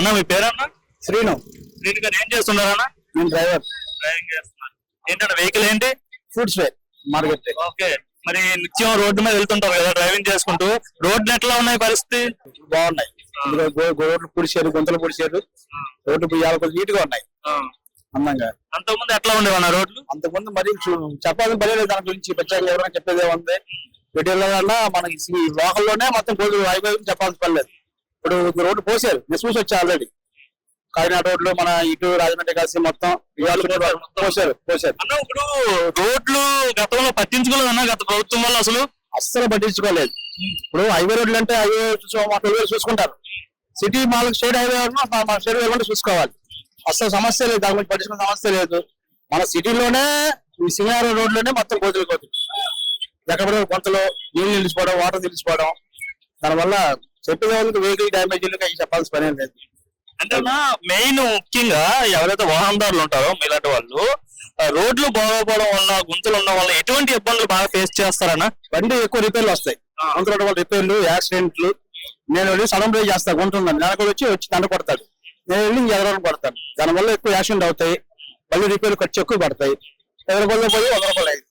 అన్న మీ పేరన్నా? శ్రీను. శ్రీను గారు ఏం చేస్తున్నారన్నా? నేను డ్రైవర్. డ్రైవింగ్ చేస్తున్నారు. ఏంటంటే వెహికల్ ఏంటి? Foods wear market. ఓకే, మరి నిత్యం రోడ్డు మీద వెళ్తుంటారు కదా డ్రైవింగ్ చేసుకుంటూ, రోడ్లు ఎట్లా ఉన్నాయి పరిస్థితి? బాగున్నాయి. రోడ్లు పొడిచారు, గుంతలు పొడిచారు, రోడ్లు కొంచెం నీట్ గా ఉన్నాయి అందంగా. అంతకుముందు ఎట్లా ఉండేవన్నా రోడ్లు? అంతకుముందు మరి చెప్పాలని పర్లేదు దాని గురించి ప్రత్యేకంగా ఎవరైనా చెప్పేది ఏముంది. వీటిల్లో వల్ల మనకి లోకల్లోనే మొత్తం గోల్డ్ అయిపోయి చెప్పాల్సిన పర్లేదు. ఇప్పుడు రోడ్డు పోసారు, చూసి వచ్చా ఆల్రెడీ. కాకినాడ రోడ్లు మన ఇటు రాజమండ్రి కలిసి మొత్తం పోసారు. అన్న ఇప్పుడు రోడ్లు గతంలో పట్టించుకోలేదన్నా గత ప్రభుత్వం వల్ల అస్సలు పట్టించుకోలేదు. ఇప్పుడు హైవే రోడ్లు అంటే హైవే చూసుకుంటారు, సిటీ మాలకు స్టేట్ హైవే స్టేట్ హైవే చూసుకోవాలి. అస్సలు సమస్య లేదు, దాని గురించి పట్టించుకున్న సమస్య లేదు. మన సిటీలోనే ఈ సింగారం రోడ్లోనే మొత్తం కోతులు ఎక్కడ కొంతలో నీళ్ళు నిలిచిపోవడం, వాటర్ నిలిచిపోవడం, దానివల్ల చెప్పే వెహికల్ డ్యామేజీలు చెప్పాల్సిన పని లేదు. అంటే మెయిన్ ముఖ్యంగా ఎవరైతే వాహనదారులు ఉంటారో మీలాంటి వాళ్ళు రోడ్లు బాగోపోవడం వల్ల, గుంతలు ఉండడం వల్ల ఎటువంటి ఇబ్బందులు బాగా ఫేస్ చేస్తారన్నా? బండి ఎక్కువ రిపేర్లు వస్తాయి, గుంతలు వల్ల రిపేర్లు, యాక్సిడెంట్లు. నేను వెళ్ళి సడన్ బ్రేక్ చేస్తాను, గుంటుందని నెలకు వచ్చి దండ పడతాడు, నేను వెళ్ళి ఎవరైనా పడతాను. దానివల్ల ఎక్కువ యాక్సిడెంట్ అవుతాయి, మళ్ళీ రిపేర్ ఖర్చు ఎక్కువ పడతాయి. 50 రూపాయలు పోయి 100 రూపాయలు అయింది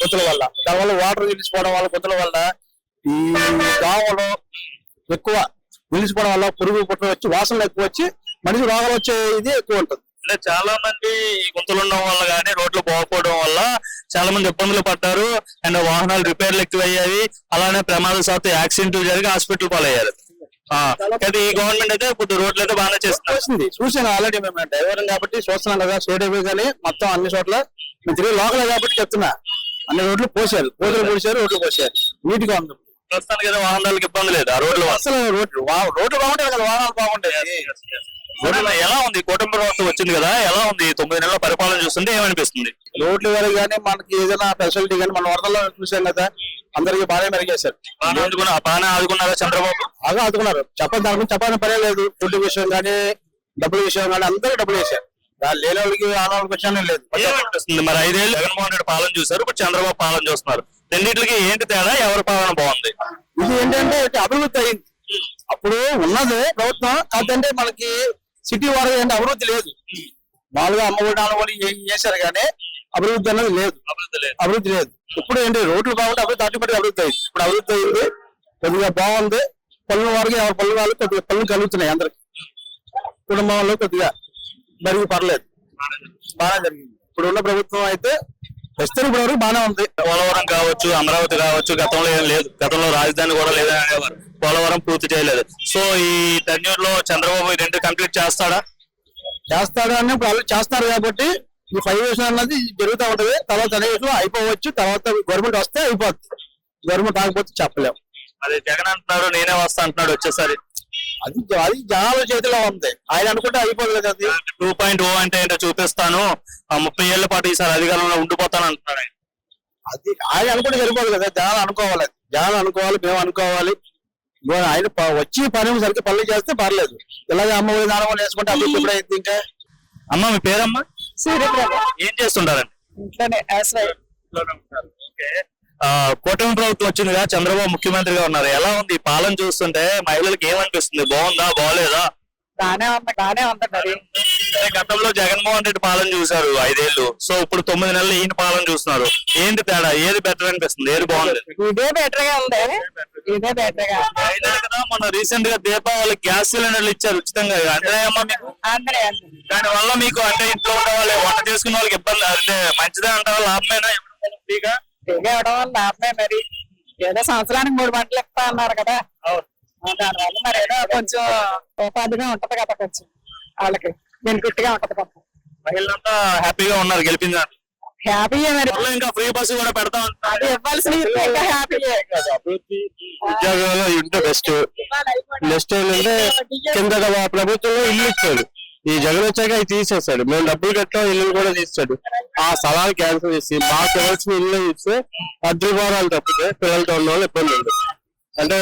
గుంతల వల్ల. దానివల్ల వాటర్ నిలిచిపోవడం వల్ల, గుంతల వల్ల ఈ దోమలు ఎక్కువ నిలిచిపోవడం వల్ల పురుగు పుట్ట వచ్చి వాసనలు ఎక్కువ వచ్చి మనిషి రోగాలు వచ్చే ఇది ఎక్కువ ఉంటుంది. అంటే చాలా మంది గుంతలు ఉండడం వల్ల కానీ, రోడ్లు బాగోపోవడం వల్ల చాలా మంది ఇబ్బందులు పడ్డారు. అండ్ వాహనాలు రిపేర్లు ఎక్కువ అయ్యాయి, అలానే ప్రమాదశాత్తు యాక్సిడెంట్లు జరిగి హాస్పిటల్ పాలయ్యారు. ఈ గవర్నమెంట్ అయితే కొద్ది రోడ్లు అయితే బాగానే చేస్తుంది. చూసాను ఆల్రెడీ, మేము డ్రైవర్ కాబట్టి చూస్తున్నాం కదా. స్టేట్ హైవే కానీ మొత్తం అన్ని చోట్ల మేము తిరిగి లోకల్ కాబట్టి చెప్తున్నా, అన్ని రోడ్లు పోసారు, రోడ్లు పోసారు, నీట్ గా ఉంది. ప్రస్తుతానికి కదా వాహనాలకు ఇబ్బంది లేదు. ఆ రోడ్లు అసలు రోడ్లు బాగుంటాయి కదా, వాహనాలు బాగుంటాయి. ఎలా ఉంది కూటమి ప్రభుత్వం వచ్చింది కదా, ఎలా ఉంది 9 నెలల పరిపాలన చూస్తుంటే ఏమనిపిస్తుంది? రోడ్లు వరకు కానీ మనకి ఏదైనా ఫెసిలిటీ కానీ మన వరదల్లో చూసాం కదా, అందరికి బాగా మెరుగేశారు. బాగానే ఆదుకున్నారా చంద్రబాబు? బాగా ఆదుకున్నారు. దాని గురించి చెప్పాలని పనే లేదు. ఫుడ్ విషయం కానీ, డబ్బుల విషయం కానీ అందరూ డబ్బులు వేశారు. లేని వాళ్ళకి ఆనవాళ్ళకి వచ్చానే లేదు. ఏమనిపిస్తుంది మరి? 5 ఏళ్ళు జగన్మోహన్ రెడ్డి పాలన చూసారు, ఇప్పుడు చంద్రబాబు పాలన చూస్తున్నారు. రెండింటికి ఏంటి తేడా? ఎవరి పాలన బాగుంది? ఇది ఏంటంటే అభివృద్ధి అయింది. అప్పుడు ఉన్నది ప్రభుత్వం కాదంటే మనకి సిటీ వారు ఏంటి అభివృద్ధి లేదు. మామూలుగా అమ్మఒడి చేశారు కానీ అభివృద్ధి అనేది లేదు. అభివృద్ధి లేదు. ఇప్పుడు ఏంటి రోడ్లు బాగుంటే అభివృద్ధి ఆటోమేటిక్ అభివృద్ధి అయింది. ఇప్పుడు అభివృద్ధి అయింది, కొద్దిగా బాగుంది. పల్లె వారికి ఎవరి పల్లె వాళ్ళు కొద్దిగా పనులు కలుగుతున్నాయి. అందరికి కుటుంబంలో కొద్దిగా జరిగి పర్లేదు, బాగా జరిగింది. ఇప్పుడు ఉన్న ప్రభుత్వం అయితే ప్రస్తుతం ఇప్పుడు బాగానే ఉంది. పోలవరం కావచ్చు, అమరావతి కావచ్చు, గతంలో ఏం లేదు. గతంలో రాజధాని కూడా లేదని అనేవారు. పోలవరం పూర్తి చేయలేదు. సో ఈ టెన్యూర్ లో చంద్రబాబు 2 కంప్లీట్ చేస్తాడా? అని వాళ్ళు చేస్తారు కాబట్టి ఈ 5 years అన్నది జరుగుతూ ఉంటది. తర్వాత అనేక అయిపోవచ్చు. తర్వాత గవర్నమెంట్ వస్తే అయిపోతుంది, గవర్నమెంట్ ఆగిపోతే చెప్పలేము. అదే జగన్ అంటున్నాడు, నేనే వస్తా అంటున్నాడు వచ్చేసరి. అది జనాల చేతిలో ఉంది. ఆయన అనుకుంటే అయిపోదు కదా. అది 2.0 అంటే ఏంటో చూపిస్తాను, 30 ఏళ్ల పాటు ఈసారి అధికారంలో ఉండిపోతాను అంటున్నాడు. అది ఆయన అనుకుంటే సరిపోదు కదా, జనాలు అనుకోవాలి. మేము అనుకోవాలి. ఆయన వచ్చి పని సరిగ్గా పనులు చేస్తే పర్లేదు. ఇలాగే అమ్మఒడి దానం వేసుకుంటే అభివృద్ధి ఎప్పుడు అయింది. ఇంకా అమ్మ మీ పేరమ్మా? ఏం చేస్తుంటారండి? కూటమి ప్రభుత్వం వచ్చింది కదా, చంద్రబాబు ముఖ్యమంత్రిగా ఉన్నారు. ఎలా ఉంది పాలన చూస్తుంటే? మహిళలకు ఏమనిపిస్తుంది? బాగుందా, బాగోలేదా? బానే ఉంది మరి. గతంలో జగన్మోహన్ రెడ్డి పాలన చూశారు 5 ఏళ్ళు. సో ఇప్పుడు 9 నెలలు ఈయన పాలన చూస్తున్నారు. ఏంటి తేడా? ఏది బెటర్ అనిపిస్తుంది? ఏది బాగుంది? ఇదే బెటర్ గా ఉంది. అయితే కదా మొన్న రీసెంట్ గా దీపావళికి గ్యాస్ సిలిండర్లు ఇచ్చారు ఉచితంగా. అంటే దాని వల్ల మీకు అంటే ఇంట్లో ఉండే వాళ్ళు వంట చేసుకునే వాళ్ళకి ఇబ్బంది అంటే మంచిదే అంటారా? లాభమేనా? ఫ్రీగా ఇవ్వడం వల్ల లాభమే మరి. ఏదో సంవత్సరానికి 3 గంటలు ఇస్తా అన్నారు కదా, దానివల్ల మరి ఏదో కొంచెం ఉపాధిగా ఉంటది కదా, కొంచెం వాళ్ళకి బెనిఫిట్ గా ఉంటది కదా. మహిళలంతా హ్యాపీగా ఉన్నారు గెలిపిందా? హ్యాపీయే మరి. ఇంకా ఫ్రీ బస్సు కూడా పెడతాం. అది ఇవ్వాల్సిన హ్యాపీయే. ఉద్యోగాలు ఉంటే బెస్ట్. నెక్స్ట్ ఏంటంటే కింద ప్రభుత్వంలో ఇల్లు ఇచ్చాడు, ఈ జగన్ వచ్చాక అవి తీసేస్తాడు. మేము డబ్బులు కట్టాం, ఇల్లు కూడా తీస్తాడు. ఆ స్థలాలు క్యాన్సిల్ చేసి మాకు కావాల్సిన ఇల్లు ఇస్తే 10 రూపాయలు తప్పితే పిల్లలతో ఉన్న వాళ్ళు ఇబ్బంది ఉంది. అంటే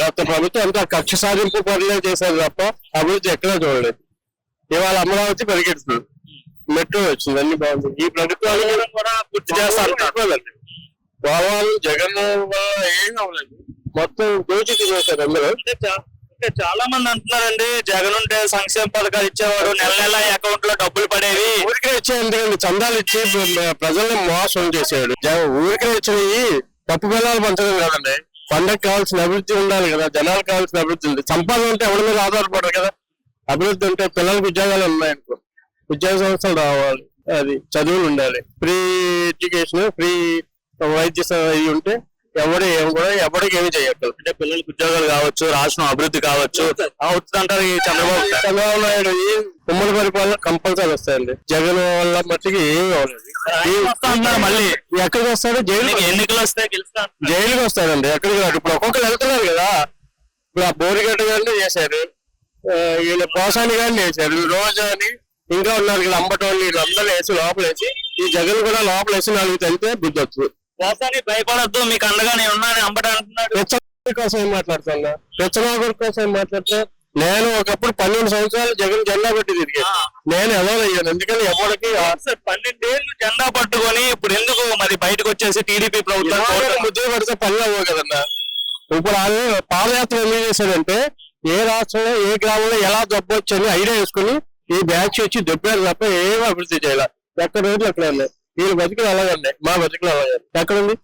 గత ప్రభుత్వం అంతా ఖర్చు సాధింపు పనులే చేశారు తప్ప అభివృద్ధి ఎక్కడా చూడలేదు. ఇవాళ అమరావతి పరిగెడుతుంది, మెట్రో వచ్చింది, అన్ని బాగుంది. ఈ ప్రభుత్వాలు కూడా పూర్తి చేస్తారు. వాళ్ళు జగన్ ఏం కావలేదు, మొత్తం దోచి తినేశారు అందరూ. అంటే చాలా మంది అంటున్నారండి జగన్ ఉంటే సంక్షేమ పథకాలు ఇచ్చేవాడు, నెల నెల అకౌంట్ లో డబ్బులు పడేవి. ఊరికే ఇచ్చేయండి, చందాలు ఇచ్చి ప్రజల్ని మోసం చేసేవాడు. ఊరికే ఇచ్చినవి పప్పు బెల్లాలు పంచడం కదండి. పండగ కావాల్సిన అభివృద్ధి ఉండాలి కదా, జనాలకు కావాల్సిన అభివృద్ధి ఉంది. సంపాదన ఉంటే ఎవరి మీద ఆధారపడరు కదా. అభివృద్ధి ఉంటే పిల్లలకు ఉద్యోగాలు ఉన్నాయనుకో, ఉద్యోగ సంస్థలు రావాలి, అది చదువులు ఉండాలి, ఫ్రీ ఎడ్యుకేషన్, ఫ్రీ వైద్య ఇవి ఉంటే ఎవరికి ఏమి చేయట్లేదు. అంటే పిల్లలకు ఉద్యోగాలు కావచ్చు, రాష్ట్రం అభివృద్ధి కావచ్చు అవుతుంది అంటారు ఈ చంద్రబాబు నాయుడు ఉమ్మడి పరిపాలన కంపల్సరీ వస్తాయండి. జగన్ వల్ల మట్టికి ఏమి అవ్వలేదు. మళ్ళీ ఎక్కడికి వస్తాడు? ఎన్నికలు వస్తే గెలుస్తా జైలుకి వస్తాడండి. ఎక్కడికి రాడు. ఇప్పుడు ఒక్కొక్కరు వెళ్తున్నారు కదా. ఇప్పుడు ఆ బోరిగడ్డ గారిని చేశారు, వీళ్ళ పోసాని గారిని వేశారు, రోజా అని ఇంకా ఉన్నారు కదా అంబటోళ్ళు, వీళ్ళందరూ వేసి లోపలేసి ఈ జగన్ కూడా లోపలేసి 4 తెలితే బుద్ధి వస్తుంది. పోసాని భయపడద్దు, మీకు అండగా నేను ఉన్నాను అంబట అంటున్నాడు. పెచ్చనాగుడి కోసం ఏం మాట్లాడుతున్నా? పెచ్చనాగుడి కోసం ఏం మాట్లాడితే నేను ఒకప్పుడు 12 సంవత్సరాలు జగన్ జెండా పెట్టి తిరిగి నేను ఎవరయ్యాను. ఎందుకని ఎవరికి 12 ఏళ్ళు జెండా పట్టుకొని ఇప్పుడు ఎందుకు మరి బయటకు వచ్చేసి టీడీపీ ప్రభుత్వం ముద్ర పడితే పనులు అవ్వవు కదన్నా. ఇప్పుడు వాళ్ళు పాదయాత్ర ఎందుకు చేశారంటే ఏ రాష్ట్రంలో ఏ గ్రామంలో ఎలా దెబ్బొచ్చు అని ఐడియా వేసుకుని ఈ బ్యాచ్ వచ్చి దెబ్బారు తప్ప ఏం అభివృద్ధి చేయాలి. ఎక్కడ రోజులు అక్కడ ఉన్నాయి. వీళ్ళ బతుకులు అలాగండి, మా బతుకులు అలాగే. ఎక్కడుంది?